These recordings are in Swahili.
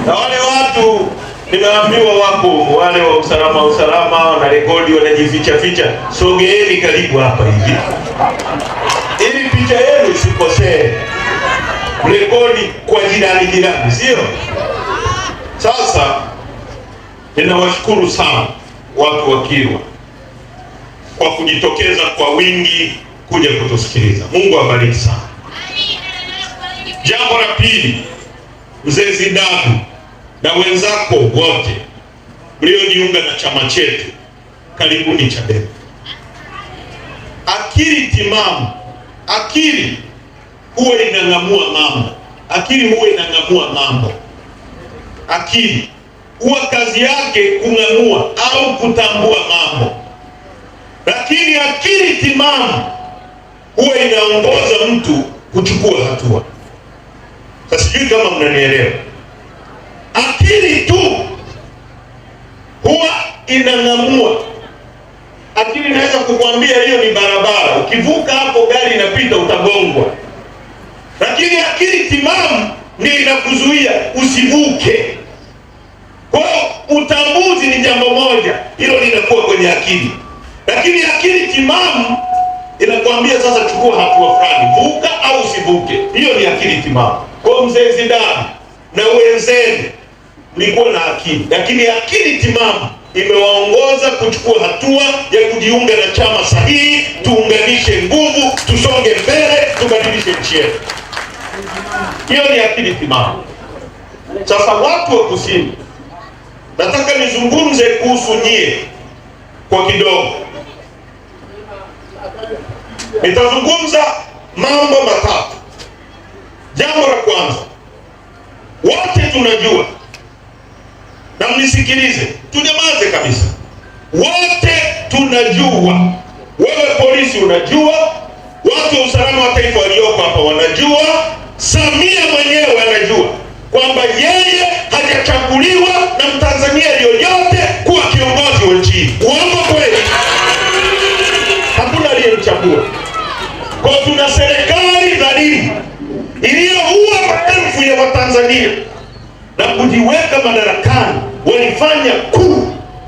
Na wale watu nimeambiwa wapo wale wa usalama wana rekodi, wanajificha ficha. Sogeeni karibu hapa hivi ili picha yenu isikosee. Rekodi kwa jirani, sio? Sasa ninawashukuru sana watu wa Kilwa kwa kujitokeza kwa wingi kuja kutusikiliza. Mungu awabariki sana. Jambo la pili, Mzee Zidane na wenzako wote mliojiunga na chama chetu, karibuni Chadema. Akili timamu, akili huwa inang'amua mambo, akili huwa inang'amua mambo. Akili huwa kazi yake kung'amua au kutambua mambo, lakini akili timamu huwa inaongoza mtu kuchukua hatua. Sasa sijui kama mnanielewa. Akili tu huwa inang'amua. Akili inaweza kukwambia hiyo ni barabara, ukivuka hapo gari inapita utagongwa, lakini akili timamu ndio inakuzuia usivuke. Kwa utambuzi ni jambo moja, hilo linakuwa kwenye akili, lakini akili timamu inakwambia sasa chukua hatua fulani, vuka au usivuke. Hiyo ni akili timamu. Kwa Mzee Zidane na wenzenu mlikuwa na akili, lakini akili timamu imewaongoza kuchukua hatua ya kujiunga na chama sahihi. Tuunganishe nguvu, tusonge mbele, tubadilishe nchi yetu. Hiyo ni akili timamu. Sasa watu wa Kusini, nataka nizungumze kuhusu nyie kwa kidogo. Nitazungumza mambo matatu. Jambo la kwanza, wote tunajua, na mnisikilize, tunyamaze kabisa. Wote tunajua, wewe polisi unajua, watu wa usalama wa taifa walioko hapa wanajua, Samia mwenyewe anajua kwamba yeye hajachaguliwa na Mtanzania yoyote kuwa kiongozi wa nchi. Uongo kweli? Hakuna aliyemchagua. Kwa tuna serikali dhalimu iliyoua maelfu ya Watanzania na kujiweka madarakani.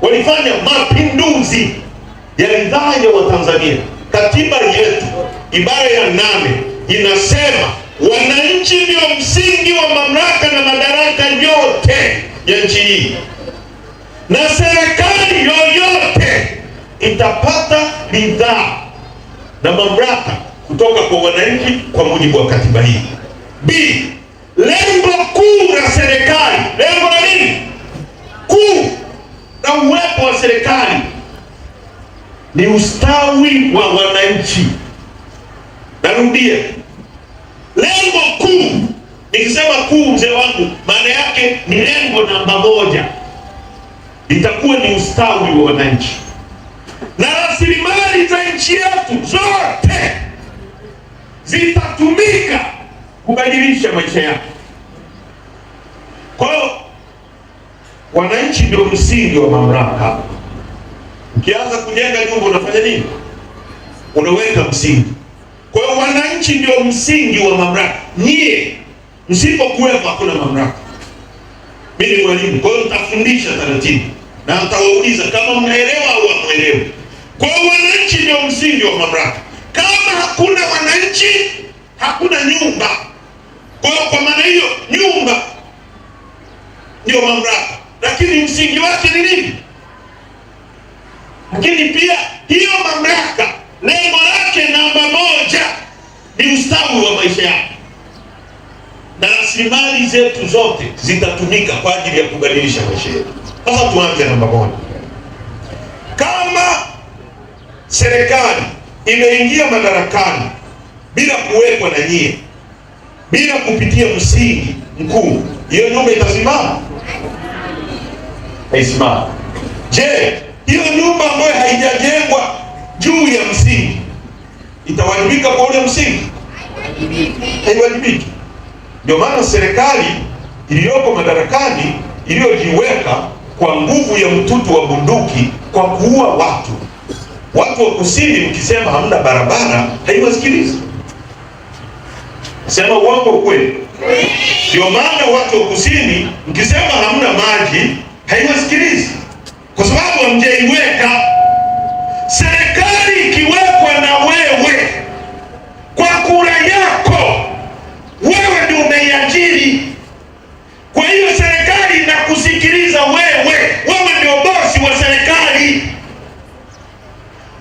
Walifanya mapinduzi ya ridhaa ya Watanzania. Katiba yetu ibara ya 8 inasema wananchi ndio msingi wa mamlaka na madaraka yote ya nchi hii, na serikali yoyote itapata ridhaa na mamlaka kutoka kwa wananchi kwa mujibu wa katiba hii. B, lengo kuu la serikali, lengo la nini kuu na uwepo wa serikali ni ustawi wa wananchi. Narudia, lengo kuu. Nikisema kuu, mzee wangu, maana yake ni lengo namba 1 litakuwa ni ustawi wa wananchi, na rasilimali za nchi yetu zote zitatumika kubadilisha maisha yake. Kwa hiyo wananchi ndio msingi wa mamlaka. Ukianza kujenga nyumba unafanya nini? Unaweka msingi. Kwa hiyo wananchi ndio msingi wa mamlaka. Nyie msipokuwepo hakuna mamlaka. Mimi ni mwalimu, kwa hiyo nitafundisha taratibu na nitawauliza kama mnaelewa au hamwelewi. Kwa hiyo wananchi ndio msingi wa mamlaka. Kama hakuna wananchi, hakuna nyumba. Kwa hiyo kwa maana hiyo nyumba ndio mamlaka, lakini msingi wake ni nini? Lakini pia hiyo mamlaka lengo lake namba 1 ni ustawi wa maisha yako, na rasilimali zetu zote zitatumika kwa ajili ya kubadilisha maisha yetu. Sasa tuanze namba 1. Kama serikali imeingia madarakani bila kuwekwa na nyie, bila kupitia msingi mkuu, hiyo nyumba itasimama? Haisimama. Je, hiyo nyumba ambayo haijajengwa juu ya msingi itawajibika kwa ule msingi? Haiwajibiki. Ndio maana serikali iliyoko madarakani iliyojiweka kwa nguvu ya mtutu wa bunduki kwa kuua watu wa Kusini, mkisema hamna barabara haiwasikilizi. Sema uongo kweli? Ndio maana watu wa kusini mkisema hamna maji haiwasikilizi, kwa sababu hamjaiweka. Serikali ikiwekwa na wewe kwa kura yako, wewe ndio umeiajiri. Kwa hiyo serikali inakusikiliza wewe, wewe ndio bosi wa serikali.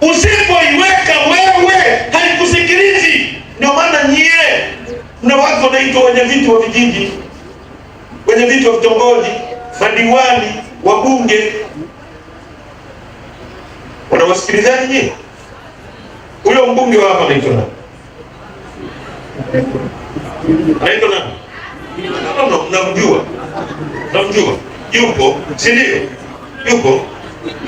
Usipoiweka wewe haikusikilizi. Ndio maana nyie na watu wanaitwa wenye viti wa vijiji, wenye viti wa vitongoji, madiwani, wabunge, wanawasikilizani nyie. Huyo mbunge wa hapa anaitwa nani? Anaitwa nani? Mnamjua? Yupo, si ndio? Yupo,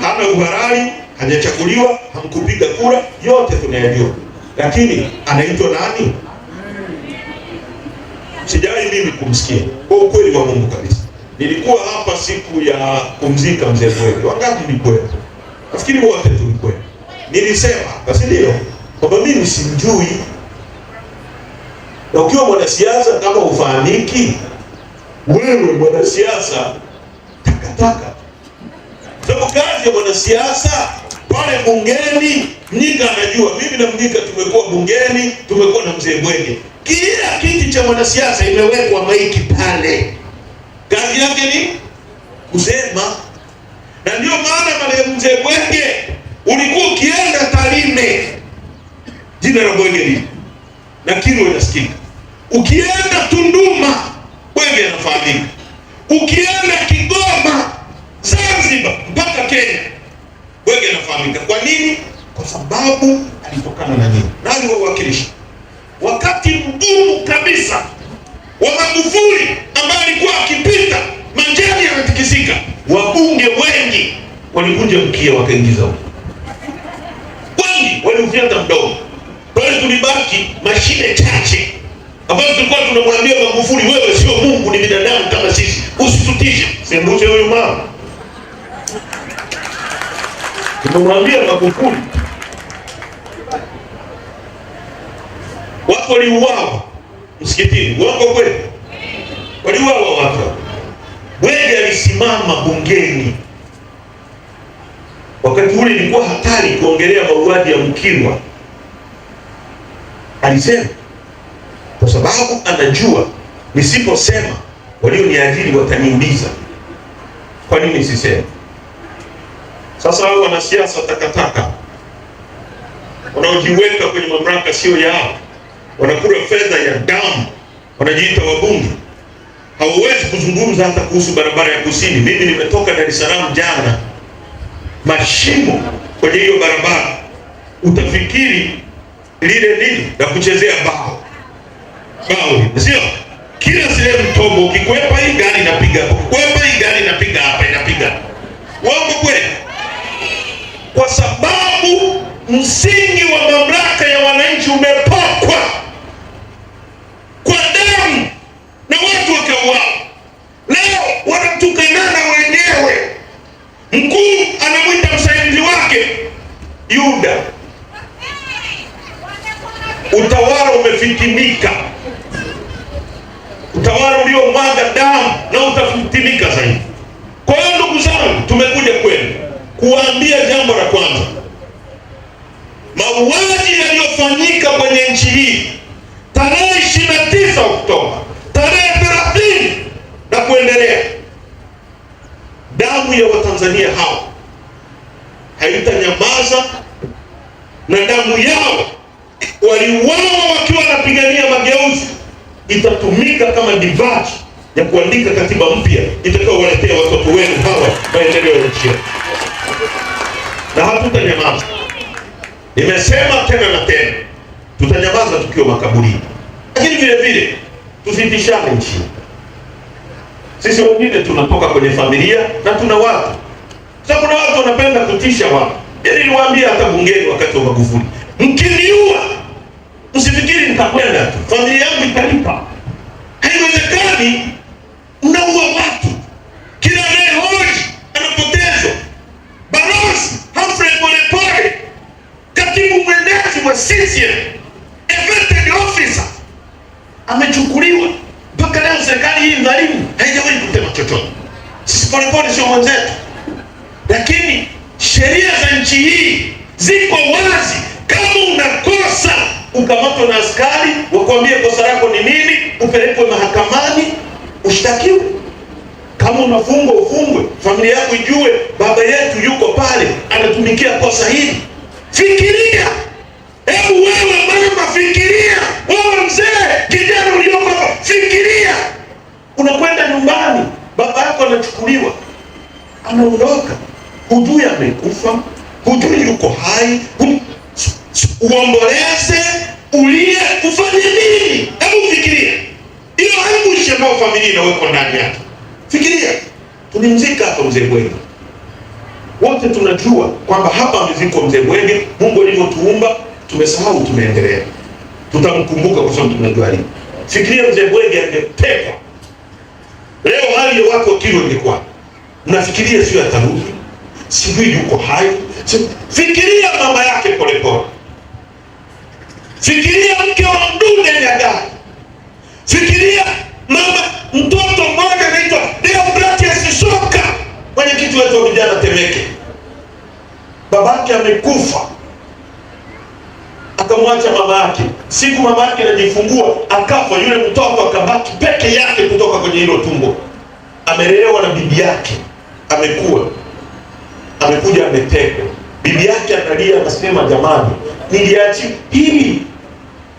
hana uhalali, hajachaguliwa, hamkupiga kura, yote tunayajua. Lakini anaitwa nani? Sijawahi mimi kumsikia. Kwa ukweli wa Mungu kabisa. Nilikuwa hapa siku ya kumzika mzee Mwenge. Wangapi mlikuwepo? Nafikiri wote tulikuwepo. Nilisema, basi ndio, kwamba mimi simjui. Na ukiwa mwanasiasa kama ufahamiki, wewe mwanasiasa takataka. Sababu kazi ya mwanasiasa pale bungeni, Mnyika anajua, mimi na Mnyika tumekuwa bungeni, tumekuwa na mzee Mwenge. Kila kiti cha mwanasiasa imewekwa maiki pale. Kazi yake ni kusema. Na ndio maana marehemu mzee Mwenge ulikuwa ukienda Tarime, jina la Mwenge lipo na Kilwa inasikika. Ukienda Tunduma, Mwenge anafahamika. Ukienda Kigoma, Zanzibar mpaka Kenya, Mwenge anafahamika. Kwa nini? Kwa sababu alitokana na nini? Na aliwawakilisha wakati mgumu kabisa wa Magufuli, ambaye alikuwa akipita majani yanatikisika. Wabunge wengi walivunja mkia wakaingiza huko, wengi waliufyata mdomo. Pale tulibaki mashine chache ambazo tulikuwa tunamwambia Magufuli, wewe sio Mungu, ni binadamu kama sisi, usitutishe. Sembuse huyu mama, tunamwambia Magufuli. Watu waliuawa msikitini, uongo kweli? Waliuawa watu. Mwenge alisimama bungeni. Wakati ule ilikuwa hatari kuongelea mauaji ya Mkilwa. Alisema kwa sababu anajua nisiposema walioniajiri wataniuliza. Kwa nini siseme? Sasa hao wanasiasa takataka wanaojiweka kwenye mamlaka sio yao, wanakula fedha ya damu, wanajiita wabunge, hawawezi kuzungumza hata kuhusu barabara ya kusini. Mimi nimetoka Dar es Salaam jana, mashimo kwenye hiyo barabara utafikiri lile nini la kuchezea bao, sio? Kila sehemu tobo, ukikwepa hii gari inapiga hapo, ukikwepa hii gari inapiga hapa, inapiga. Uongo kweli? Kwa sababu msingi wa mamlaka ya wananchi umepokwa kwa damu na watu wakauawa. Leo wanatukanana wenyewe. Mkuu anamwita msaidizi wake Yuda. Utawala umefitimika, utawala uliomwaga damu na utafitimika zaidi. Kwa hiyo ndugu zangu, tumekuja kwenu kuwaambia jambo la kwanza. Mauaji yaliyofanyika kwenye nchi hii tarehe 29 Oktoba, tarehe 30 na kuendelea, damu ya Watanzania hao haitanyamaza, na damu yao waliuawa wakiwa wanapigania mageuzi itatumika kama divaji ya kuandika katiba mpya itakayowaletea watoto wenu hawa maendeleo ya nchi yetu. Na hatutanyamaza. Nimesema tena na tena, tutanyamaza tukiwa makaburini. Lakini vile vile tusitishane nchi. Sisi wengine tunatoka kwenye familia na tuna watu. Sasa kuna watu wanapenda kutisha watu. Yaani niliwaambia hata bungeni wakati wa Magufuli, mkiniua msifikiri nitakwenda tu, familia yangu italipa. Haiwezekani mnaua watu. Kila anayehoji anapotezwa. Balozi Humphrey Polepole, katibu mwenezi wa CCM, elected officer, amechukuliwa nini? Haijawahi kusema chochote. Sisi Polepole sio mwenzetu, lakini sheria za nchi hii ziko wazi. Kama unakosa ukamatwa na askari, wakwambie kosa lako ni nini, upelekwe mahakamani, ushtakiwe. Kama unafungwa ufungwe, familia yako ijue baba yetu yuko pale anatumikia kosa hili. Fikiria, hebu wewe mama fikiria, wewe mzee, kijana ulioko hapa fikiria, unakwenda nyumbani, baba yako anachukuliwa, anaondoka, hujui amekufa, hujui yuko hai, uomboleze, ulie, ufanye nini? Hebu fikiria hiyo anguish ambayo familia inawekwa ndani yake. Fikiria, tulimzika hapa mzee Bwenge, wote tunajua kwamba hapa amezikwa mzee Bwenge. Mungu alivyotuumba, tumesahau, tumeendelea, tutamkumbuka kwa sababu tunajua hili. Fikiria mzee Bwenge angetekwa leo, hali ya watu wa Kilwa ingekuwa, mnafikiria sio atarudi, sijui yuko hai. Fikiria mama yake Polepole, fikiria mke wa Mdude Nyagali, fikiria mama mtoto mmoja anaitwa Deogratias Soka, mwenyekiti wetu wa vijana Temeke. Babake amekufa, akamwacha mama yake. Siku mama yake anajifungua akafa, yule mtoto akabaki peke yake kutoka kwenye hilo tumbo. Amelelewa na bibi yake, amekuwa, amekuja ametekwa. Bibi yake analia, anasema jamani, niliachi hili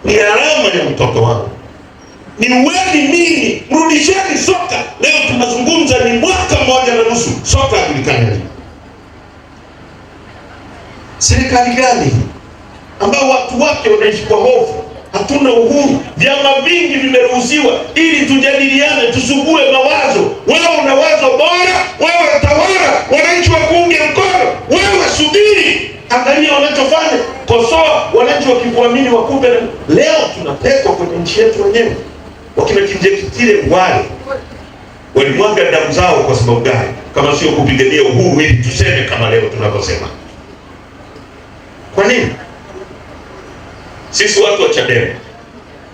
ni alama ya mtoto wangu, ni uweni nini, mrudisheni Soka. Leo tunazungumza ni mwaka mmoja na nusu, Soka hajulikani. Serikali gani ambao watu wake wanaishi kwa hofu? Hatuna uhuru. Vyama vingi vimeruhusiwa ili tujadiliane, tusugue mawazo. Wewe una wazo bora, wewe watawala, wananchi wakuunge mkono. Wewe subiri, angalia wanachofanya, kosoa, wananchi wakikuamini wakupe. Leo tunatekwa kwenye nchi yetu wenyewe. Wakina Kinjekitile wale walimwaga damu zao kwa sababu gani kama sio kupigania uhuru ili tuseme kama leo tunavyosema? Kwa nini? Sisi watu wa Chadema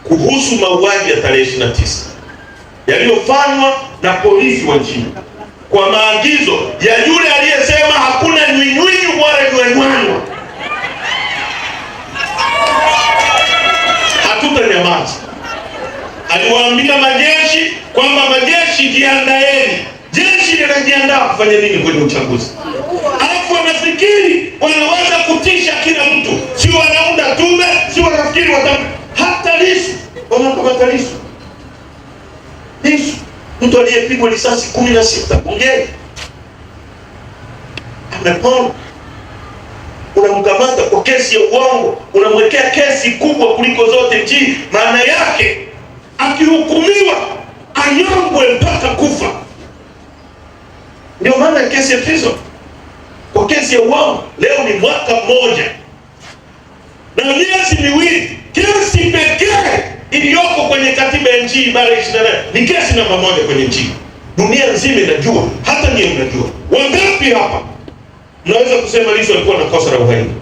kuhusu mauaji ya tarehe 29 yaliyofanywa na polisi wa nchini kwa maagizo ya yule aliyesema hakuna nywinywi wala nywenwanwa, hatutanyamaza. Aliwaambia majeshi kwamba majeshi jiandaeni. Jeshi linajiandaa kufanya nini kwenye uchaguzi? Alafu wanafikiri wanaweza kutisha kila mtu, si wanaunda tume, si wanafikiri hata Lissu, wanakamata Lissu. Lissu, mtu aliyepigwa risasi 16 bungeni, amepona. Unamkamata kwa kesi ya uongo, unamwekea kesi kubwa kuliko zote nchini. Maana yake akihukumiwa anyongwe mpaka kufa. Ndio maana kesi ya treason kwa kesi ya uongo leo ni mwaka mmoja na miezi miwili. Kesi pekee iliyoko kwenye katiba ya nchi ibara 28 ni kesi namba 1 kwenye nchi. Dunia nzima inajua, hata nyinyi mnajua. Wangapi hapa mnaweza kusema Lissu alikuwa na kosa la uhaini?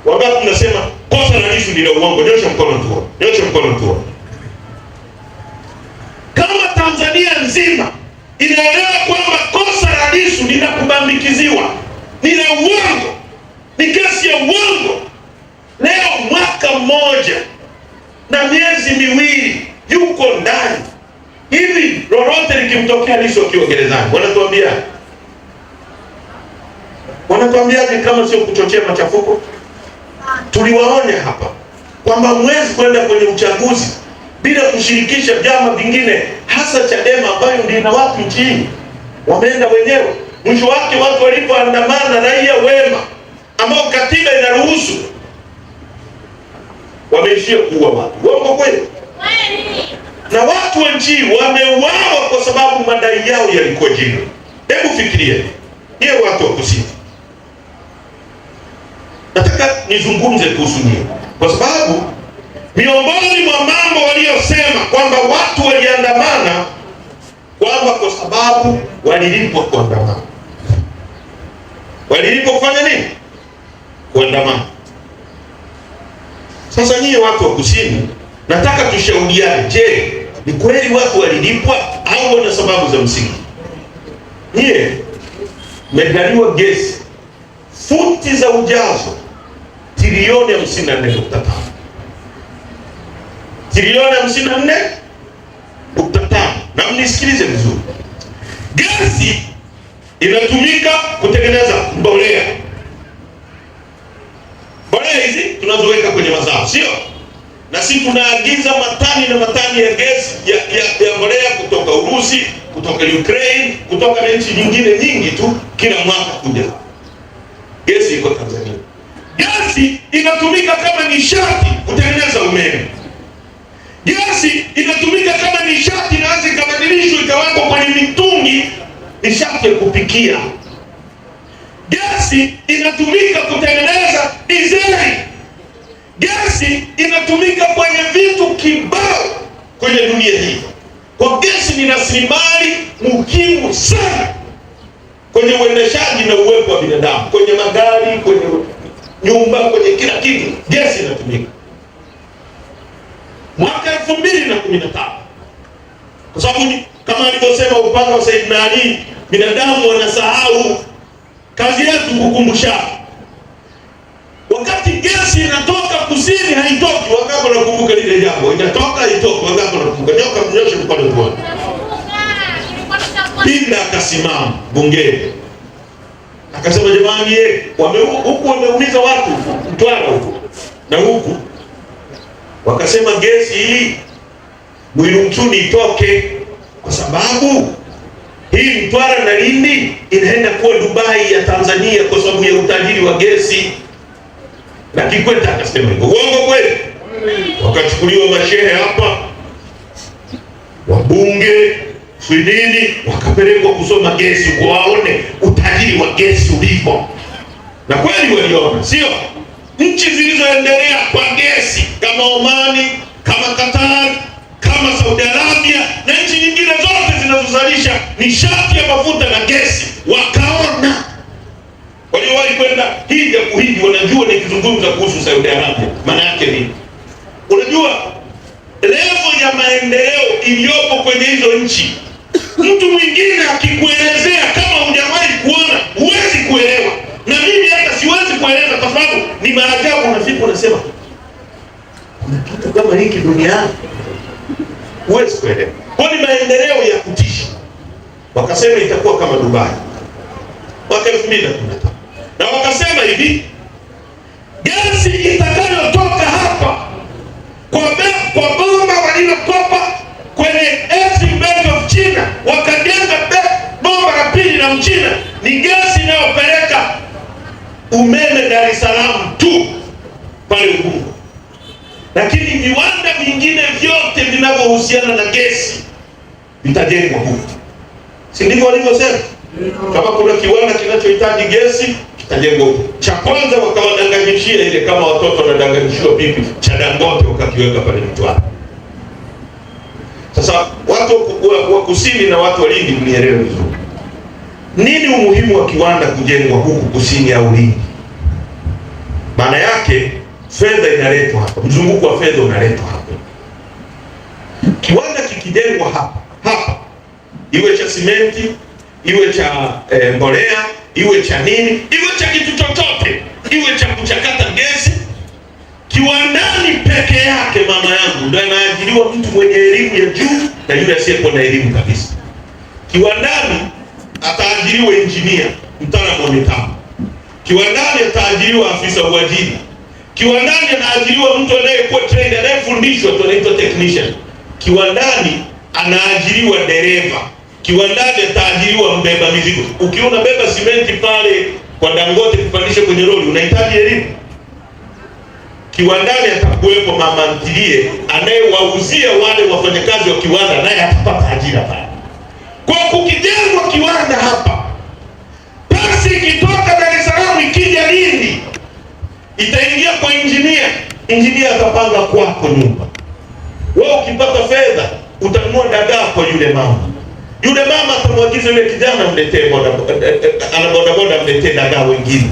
Wangapi mnasema kosa la Lissu ni la uongo? Nyosha mkono tu. Nyosha mkono tu. Kama Tanzania nzima inaelewa kwamba kosa la Lissu linakubambikiziwa, ni la uongo, ni kesi ya uongo, leo mwaka mmoja na miezi miwili yuko ndani. Hivi lolote likimtokea Lissu akiwa gerezani, wanatuambiaje kama sio kuchochea machafuko? Tuliwaonya hapa kwamba mwezi kwenda kwenye uchaguzi bila kushirikisha vyama vingine, hasa Chadema ambayo ndio ina watu nchini. Wameenda wenyewe. Mwisho wake watu walipoandamana, raia wema ambao katiba inaruhusu, wameishia kuua watu. Uongo kweli? Na watu wa nchi wameuawa kwa sababu madai yao yalikuwa jina. Hebu fikiria, nyie watu wa Kusini. Nataka nizungumze kuhusu nyie kwa sababu miongoni mwa mambo waliyosema kwamba watu waliandamana kwamba kwa sababu walilipwa kuandamana. Walilipwa kufanya nini? Kuandamana. Sasa nyie watu wa Kusini, nataka tushauriane. Je, Ni kweli watu walilipwa au wana sababu za msingi? Nyie mmegaliwa gesi futi za ujazo trilioni 54.5. Trilioni 54.5. Na mnisikilize vizuri. Gesi inatumika kutengeneza mbolea. Mbolea hizi tunazoweka kwenye mazao, sio? Na sisi tunaagiza matani na matani ya gesi ya mbolea kutoka Urusi, kutoka Ukraine, kutoka na nchi nyingine nyingi tu kila mwaka kuja. Gesi iko Tanzania. Gesi inatumika kama nishati kutengeneza umeme. Gesi inatumika kama nishati, inaanza ikabadilishwa ikawekwa kwenye mitungi, nishati ya kupikia. Gesi inatumika kutengeneza dizeli. Gesi inatumika kwenye vitu kibao kwenye dunia hii. Kwa gesi ni rasilimali muhimu sana kwenye uendeshaji na uwepo wa binadamu, kwenye magari, kwenye nyumba, kwenye kila kitu gesi inatumika. Mwaka 2015, kwa sababu kama alivyosema upanga wa Sayyidina Ali, binadamu wanasahau, kazi yetu kukumbusha. Wakati gesi inatoka kusini haitoki, wangapo nakumbuka lile jambo, inatoka haitoki, wangapo nakumbuka. Nyoka mnyoshe mkono tuone. Pinda akasimama bungeni akasema, jamani huku wameuliza watu Mtwara huku na huku, wakasema gesi hii Mwilumchuni itoke, kwa sababu hii Mtwara na Lindi inaenda kuwa Dubai ya Tanzania kwa sababu ya utajiri wa gesi. Na Kikwete akasema hivyo. Uongo kweli? Wakachukuliwa mashehe hapa, wabunge Swidini, wakapelekwa kusoma gesi kwa waone utajiri wa gesi ulipo. Na kweli waliona, sio? Nchi zilizoendelea kwa gesi kama Omani, kama Qatar, kama Saudi Arabia na nchi nyingine zote zinazozalisha nishati ya mafuta na gesi, wakaona. Waliowahi kwenda hija kuhiji wanajua nikizungumza kuhusu Saudi Arabia maana yake nini. Unajua level ya maendeleo iliyopo kwenye hizo nchi, mtu mwingine akikuelezea kama hujawahi kuona huwezi kuelewa, na mimi hata siwezi kueleza kwa sababu ni maajabu. Unafika unasema kuna kitu kama hiki duniani, huwezi kuelewa. Kwa ni maendeleo ya kutisha. Wakasema itakuwa kama Dubai mwaka 2015, na wakasema hivi, gesi itakayotoka hapa kwa bomba walilokopa kwenye Exim Bank of China, wakajenga bomba la pili la Mchina, ni gesi inayopeleka umeme Dar es Salaam tu pale Ubungo. Lakini viwanda vingine vyote vinavyohusiana na gesi vitajengwa huko. Si ndivyo walivyosema? Kama kuna kiwanda kinachohitaji gesi kitajengwa huko. Cha kwanza wakawadanganyishia ile, kama watoto wanadanganyishiwa pipi, cha Dangote wakakiweka pale Mtwara. Sasa watu wa kusini na watu wa Lindi mnielewe vizuri. Nini umuhimu wa kiwanda kujengwa huku kusini au Lindi? Maana yake fedha inaletwa hapa, mzunguko wa fedha unaletwa hapa. Kiwanda kikijengwa hapa, iwe cha simenti, iwe cha mbolea, iwe cha nini, iwe cha kitu chochote, iwe cha kuchakata gesi, kiwandani peke yake, mama yangu, ndio anaajiriwa mtu mwenye elimu ya juu na yule asiyekuwa na elimu kabisa. Kiwandani ataajiriwa engineer, mtaalamu wa mitambo. Kiwandani ataajiriwa afisa uajiri. Kiwandani anaajiriwa mtu anayekuwa trained, anayefundishwa, tunaitwa technician. Kiwandani anaajiriwa dereva. Kiwandani ataajiriwa mbeba mizigo. Ukiona beba simenti pale kwa Dangote kupandisha kwenye lori, unahitaji elimu. Kiwandani atakuwepo mama ntilie anayewauzia wale wafanyakazi wa kiwanda, naye atapata ajira pale. Kwa kukijengwa kiwanda hapa, basi ikitoka Dar es Salaam ikija Lindi, itaingia kwa engineer. Engineer atapanga kwako nyumba. Wewe ukipata fedha utanunua dagaa kwa yule mama. Yule mama atamwagiza yule kijana mletee bodaboda mletee dagaa wengine.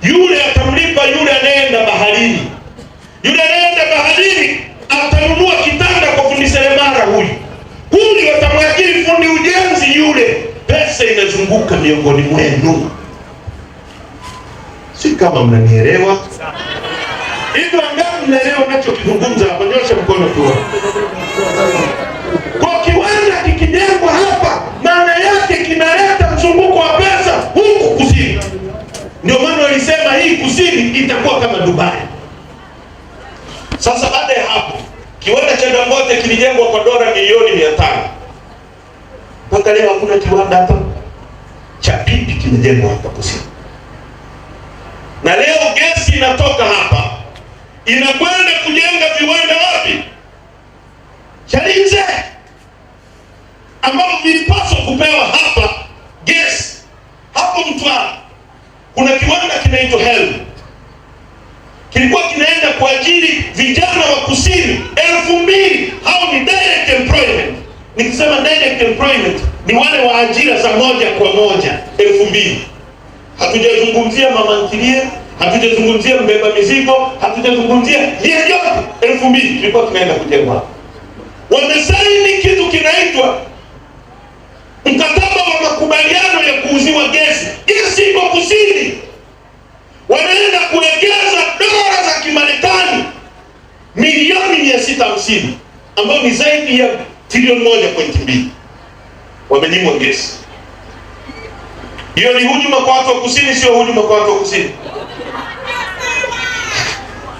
Yule atamlipa yule anaenda baharini. Yule anaenda baharini atanunua kitanda kwa fundi seremala huyu atamwajiri fundi ujenzi yule. Pesa inazunguka miongoni mwenu. Si kama mnanielewa? Hivyo angalau mnaelewa ninachokizungumza hapa, nyosha mkono tu. Kwa kiwanda kikijengwa hapa, maana yake kinaleta mzunguko wa pesa huku kusini. Ndio maana walisema hii kusini itakuwa kama Dubai. Sasa baada ya hapo, kiwanda cha Dangote kilijengwa kwa dola milioni 500. Mpaka leo hakuna kiwanda hapa cha pipi kimejengwa hapa kusini. Na leo gesi inatoka hapa inakwenda kujenga viwanda wapi? Chalinze, ambao vilipaswa kupewa hapa gesi. Hapo Mtwara kuna kiwanda kinaitwa Helm, kilikuwa kinaenda kwa ajili vijana wa kusini 2000. Hao ni direct employment. Nikisema direct employment ni wale wa ajira za moja kwa moja 2000. Hatujazungumzia mama ntilie, hatujazungumzia mbeba mizigo, hatujazungumzia yeyote. 2000 tulikuwa tunaenda kujengwa. Wamesaini kitu kinaitwa mkataba wa makubaliano ya kuuziwa gesi. Hiyo siko kusini. Wanaenda kuwekeza dola za Kimarekani milioni 650, ambayo ni zaidi ya trilioni 1.2. Wamenyimwa gesi. Hiyo ni hujuma kwa watu wa kusini, sio hujuma kwa watu wa kusini?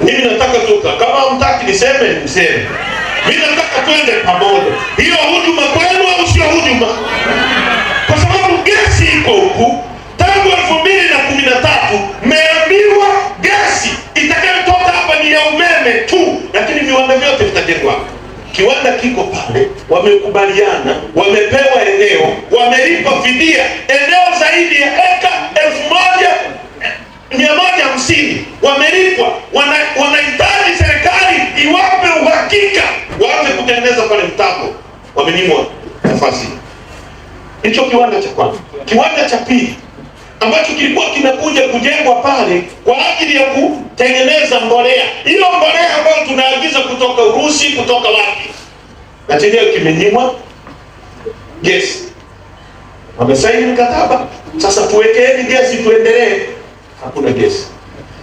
Mimi nataka tuka, kama hamtaki niseme niseme. Mimi nataka twende pamoja. Hiyo hujuma kwenu au sio hujuma? Kwa sababu gesi iko huku tangu 2013. Mmeambiwa gesi itakayotoka hapa ni ya umeme tu, lakini viwanda vyote vitajengwa hapa. Kiwanda kiko pale, wamekubaliana, wamepewa eneo, wamelipa fidia eneo zaidi ya eka 1150 wamelipwa. Wanahitaji serikali iwape uhakika waanze kutengeneza pale mtambo. Wamenyimwa nafasi. Hicho kiwanda cha kwanza. Kiwanda cha pili ambacho kilikuwa kinakuja kujengwa pale kwa ajili ya kutengeneza mbolea. Hiyo mbolea ambayo tunaagiza kutoka Urusi, kutoka wapi, na chenyewe kimenyimwa gesi. Wamesaini mkataba, sasa tuwekeeni gesi tuendelee. Hakuna gesi.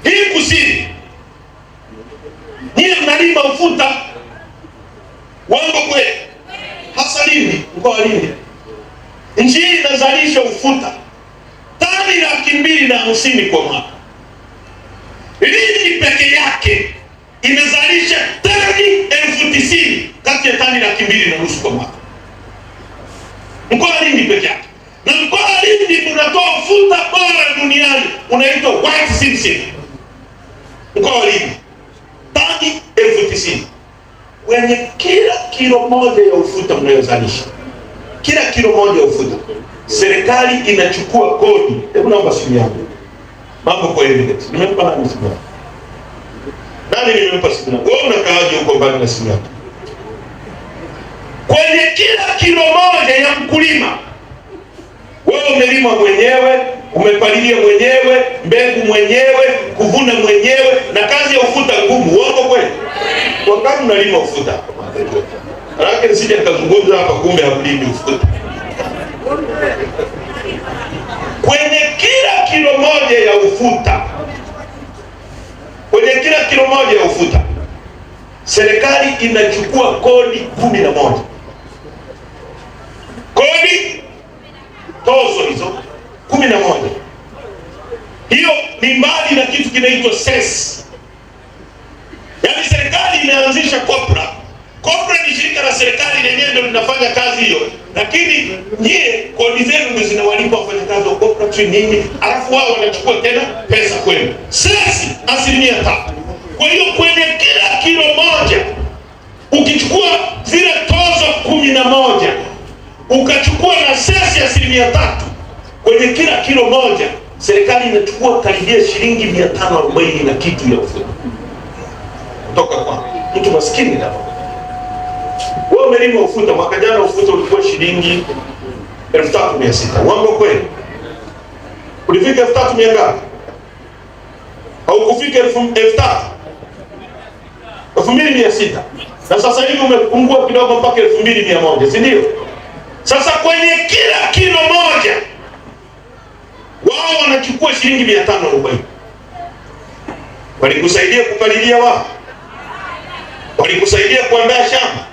Hii kusini, nyie mnalima ufuta. Wango kweli? Hasa Lindi, mkoa wa Lindi. Nchi hii inazalisha ufuta tani 250,000 kwa mwaka. Lindi peke yake inazalisha tani 90,000 kati ya tani 250,000 kwa mwaka. Mkoa wa Lindi peke yake. Na mkoa wa Lindi unatoa ufuta bora duniani, unaitwa white ginseng. Mkoa wa Lindi tani 90,000. Kwenye kila kilo moja ya ufuta mnayozalisha, kila kilo moja ya ufuta, serikali inachukua kodi. Hebu naomba simu yangu. Mambo kwa evidence. Nimempa nani simu yangu? Nani nimempa simu yangu? Wewe unakaaje huko mbali na simu yangu? Kwenye kila kilo moja ya mkulima, wewe umelima mwenyewe, umepalilia mwenyewe, mbegu mwenyewe, kuvuna mwenyewe, na kazi ya ufuta ngumu. Uongo kweli? Wakati mnalima ufuta, haraka nisije nikazungumza hapa kumbe hamlimi ufuta. Kwenye kila kilo moja ya ufuta, kwenye kila kilo moja ya ufuta, serikali inachukua kodi 11. Kodi tozo hizo 11. Hiyo ni mbali na kitu kinaitwa SES. Yaani serikali imeanzisha COPRA. COPRA ni shirika la serikali lenyewe ndio linafanya kazi hiyo. Lakini nyie kodi zenu ndio zinawalipa wafanyakazi wa COPRA tu nini? Alafu wao wanachukua tena pesa kwenu. SES 3%. Kwa hiyo kwenye kila kilo moja ukichukua zile tozo 11, ukachukua na SES ya 3%, kwenye kila kilo moja serikali inachukua karibia shilingi 540 na kitu ya ufuta kutoka kwa mtu maskini. Na wewe umelima ufuta, mwaka jana ufuta ulikuwa shilingi 3,600. Uongo kweli? Ulifika 3,000 ngapi? Au kufika 3,000? 2,600. na sasa hivi umepungua kidogo mpaka 2100, si ndio? Sasa kwenye kila kilo moja wao wanachukua shilingi 540. Walikusaidia kupalilia wao? Walikusaidia kuandaa shamba?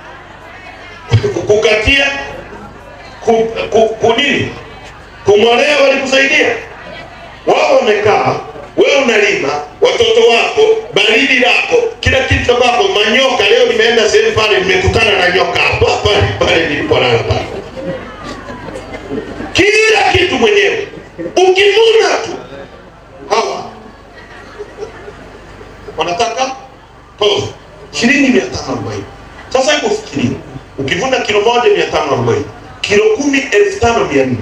Kukatia? Kunini? Kung'olea walikusaidia? Wao wamekaa, wewe unalima, watoto wako, baridi lako, kila kitu chako, manyoka. Leo nimeenda sehemu pale, nimekutana na nyoka hapo pale nilipolala pale. Kila kitu mwenyewe. Ukivuna tu hawa wanataka tozo shilingi 540. Sasa hebu fikiria, ukivuna kilo moja 540, kilo 10 1500,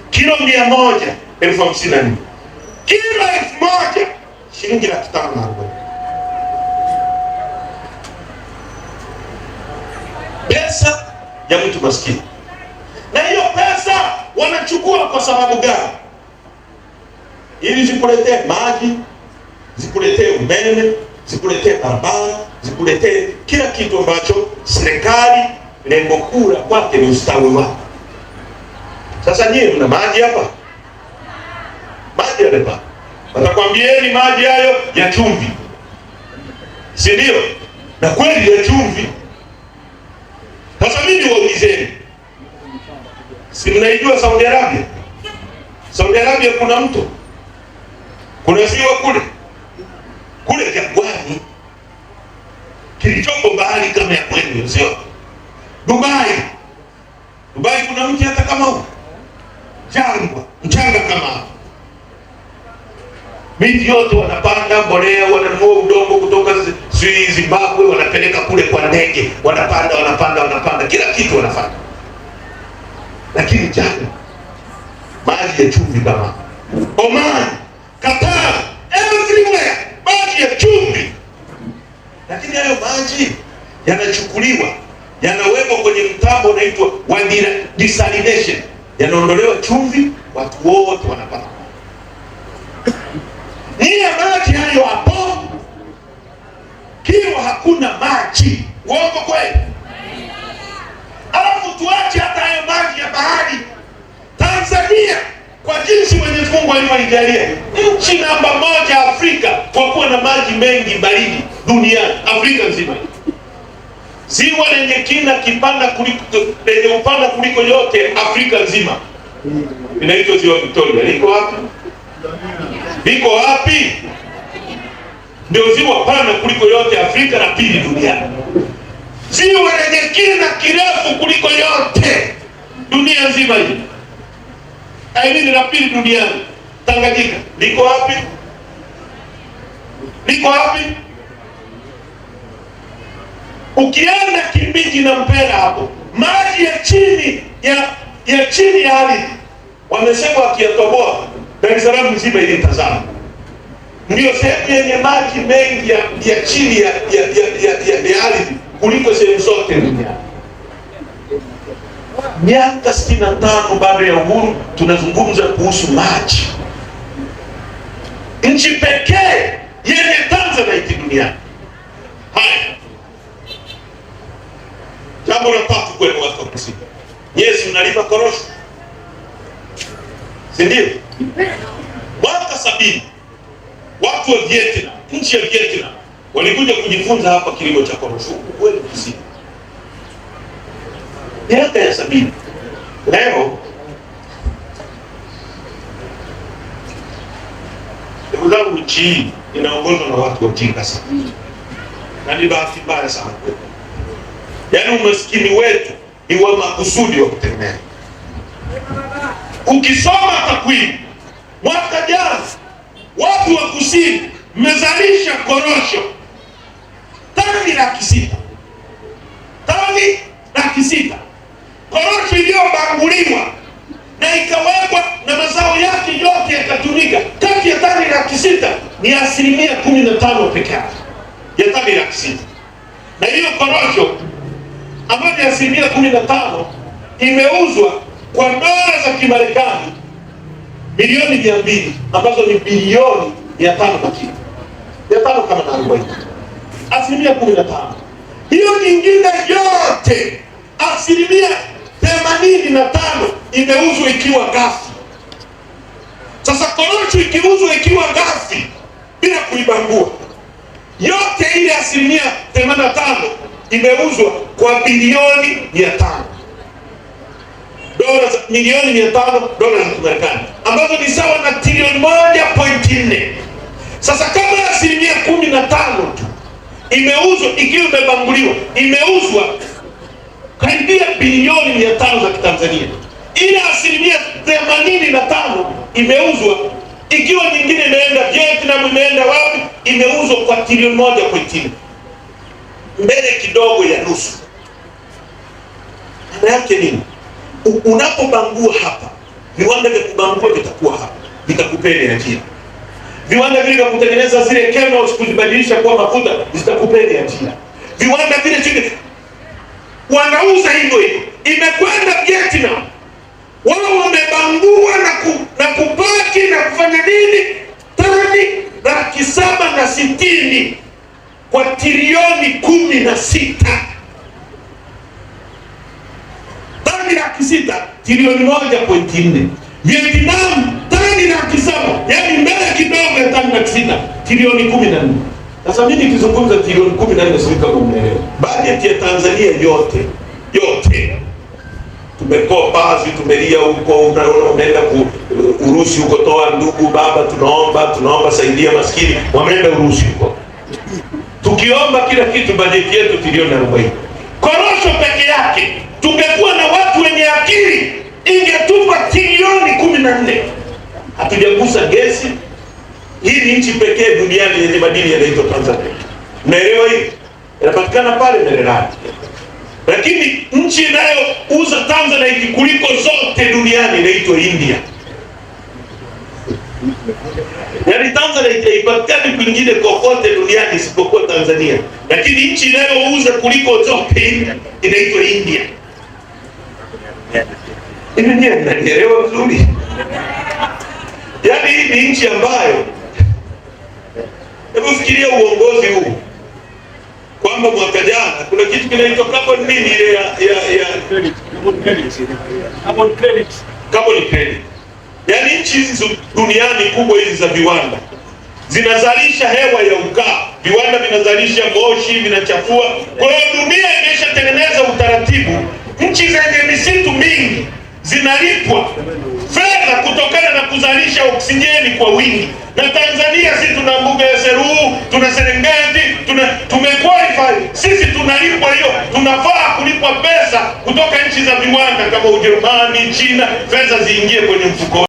kilo 100 1054, kilo 1000 shilingi 540. Pesa ya mtu maskini. Na hiyo pesa wanachukua kwa sababu gani? Ili zikuletee maji, zikuletee umeme, zikuletee barabara, zikuletee kila kitu ambacho serikali lengo kuu la kwake ni ustawi wako. Sasa nyie mna maji hapa? Maji hapa. Watakwambieni maji hayo ya chumvi, si ndio? Na kweli ya chumvi. Sasa mimi waulizeni, si mnaijua Saudi Arabia? Saudi Arabia kuna mto, kuna ziwa kule jangwani kilichopo bahari kama ya kwenu, sio? Dubai kuna mti hata kama huu, jangwa, mchanga kama miti yote wanapanda mbolea, wananunua udongo kutoka Zimbabwe, wanapeleka kule kwa ndege, wanapanda, kila kitu wanafanya. Lakini jana maji ya chumvi kama Oman, Qatar, everywhere maji ya chumvi. Lakini hayo maji yanachukuliwa, yanawekwa kwenye mtambo unaitwa desalination, yanaondolewa chumvi, watu wote wanapata. Niya maji hayo hapo, kiwa hakuna maji. Uongo kweli? Alafu tuache hata hayo maji ya bahari. Tanzania kwa jinsi Mwenyezi Mungu alivyoijalia, nchi namba 1 Afrika kwa kuwa na maji mengi baridi duniani, Afrika nzima. Ziwa lenye kina lenye upana kuliko yote Afrika nzima inaitwa Ziwa Victoria. Liko wapi? Liko wapi? Ndio ziwa pana kuliko yote Afrika na pili duniani. Ziwa lenye kina kirefu kuliko yote dunia nzima hii, la pili duniani, Tanganyika. Liko wapi? Liko wapi? Ukienda Kimbiji na Mpera hapo, maji ya chini ya chini ya ardhi, wamesema wakiyatoboa Dar es Salaam nzima ilitazama. Ndio sehemu yenye maji mengi ya chini ya ardhi kuliko sehemu zote duniani. Miaka 65 baada ya uhuru tunazungumza kuhusu maji. Nchi pekee yenye Tanzanite duniani. Haya, jambo la tatu kwenu watu wa kusini. Yesu mnalima korosho, si ndio? Mwaka 70 watu wa Vietnam, nchi ya Vietnam, walikuja kujifunza hapa kilimo cha korosho kweli kusini. Miaka ya 70. Leo ndugu zangu, nchi hii inaongozwa na watu wajinga sana, na ni bahati mbaya sana kwetu. Yaani umaskini wetu ni wa makusudi wa kutegemea. Ukisoma takwimu, mwaka jana watu wa kusini mmezalisha korosho tani 600,000. Tani 600,000. Korosho iliyobanguliwa na ikawekwa na mazao yake yote yakatumika, kati ya tani 600,000 ni 15% pekee ya tani 600,000. Na hiyo korosho ambayo ni 15% imeuzwa kwa dola za Kimarekani milioni 200, ambazo ni bilioni 500 kwa kilo. 5 kama na 40. 15%. Hiyo nyingine yote 85% imeuzwa ikiwa ghafi. Sasa korosho ikiuzwa ikiwa ghafi bila kuibangua, yote ile 85% imeuzwa kwa bilioni 500 milioni 500 dola za Kimarekani, ambazo ni sawa na trilioni 1.4. Sasa kama 15% tu imeuzwa ikiwa imebanguliwa, imeuzwa karibia bilioni 500 za Kitanzania. Ile 85% imeuzwa ikiwa nyingine imeenda Vietnam, imeenda wapi, imeuzwa kwa trilioni 1.4, mbele kidogo ya nusu. Maana yake nini? Unapobangua hapa, viwanda vya kubangua vitakuwa hapa, vitakupeni ajira. Viwanda vile vya kutengeneza zile chemicals kuzibadilisha kuwa mafuta zitakupeni ajira. Viwanda vile chini wanauza hivyo hivyo, imekwenda Vietnam, wao wamebangua na kupaki na kufanya nini, tani 760 kwa trilioni 16. Tani 600 trilioni 1.4. Vietnam tani 700, yani mbele kidogo ya tani 600 trilioni 14. Sasa mimi nikizungumza trilioni 14 sio kama mnaelewa. Bajeti ya Tanzania yote tumekopa, tumelia huko, unaenda Urusi huko, toa ndugu baba, tunaomba saidia maskini, wameenda Urusi huko. Tukiomba kila kitu, bajeti yetu trilioni 40. Korosho peke yake tungekuwa na watu wenye akili, ingetupa trilioni 14. Hatujagusa gesi. Hii ni nchi pekee duniani yenye madini yanaitwa Tanzania. Mnaelewa hii? Inapatikana pale Mererani. Lakini nchi inayouza Tanzanite kuliko zote duniani inaitwa India. Yaani Tanzanite haipatikani kwingine kokote duniani isipokuwa Tanzania. Lakini nchi inayouza kuliko zote inaitwa India. India, mnaelewa vizuri? Yaani hii ni nchi ambayo, hebu fikiria uongozi huu kwamba mwaka jana kuna kitu kinaitwa carbon nini ile carbon credit. Yaani nchi hizi duniani kubwa hizi za viwanda zinazalisha hewa ya ukaa, viwanda vinazalisha moshi, vinachafua. Kwa hiyo dunia imeshatengeneza utaratibu, nchi zenye misitu mingi zinalipwa fedha kutokana na kuzalisha oksijeni kwa wingi. Na Tanzania sisi tuna mbuga ya Seruhu, tuna Serengeti, tumequalify. Sisi tunalipwa hiyo, tunafaa kulipwa pesa kutoka nchi za viwanda kama Ujerumani, China, fedha ziingie kwenye mfuko.